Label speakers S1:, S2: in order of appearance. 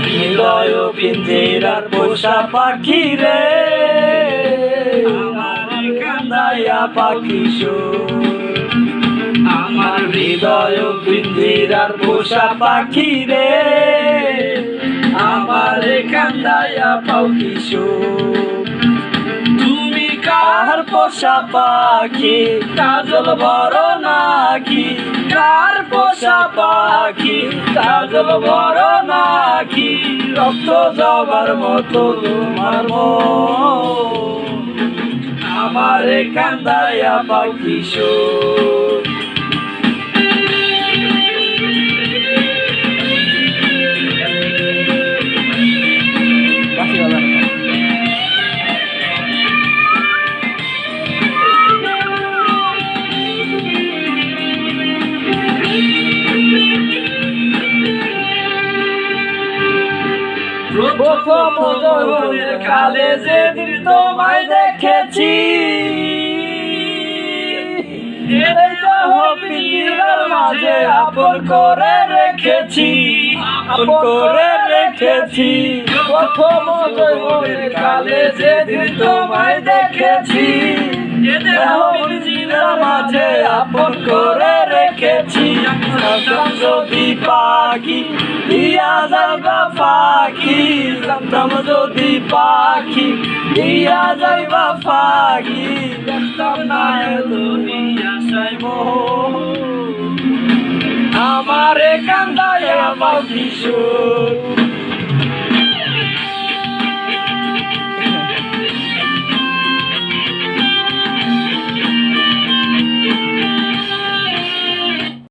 S1: হৃদয় পিঞ্জিরার পোষা পাখি রে, আমার কান্দাইয়া পাখি আমার হৃদয় পিঞ্জিরার পোষা পাখি রে, আমার কান্দাইয়া পাখি তুমি কার পোষা পাখি, কাজল বড় নাকি, কার পোষা পাখি, কাজল বড় নাকি, রক্ত জবার মতো তোমার মন, আমারে কান্দাইয়া পাখি প্রথম জন্মের কালে যেদিন তোমায় দেখেছি, পিঞ্জিরার মাঝে আপন করে রেখেছি, আপন করে রেখেছি। প্রথম জন্মের কালে যেদিন তোমায় দেখেছি, পিঞ্জিরার মাঝে আপন করে রেখেছি। যদি পাখি দিয়া যাইবা পাখি, জানতাম যদি পাখি দিয়া যাইবা পাখি, জানতাম না দুনিয়া চাইব আমারে কান্দাইয়া পাখি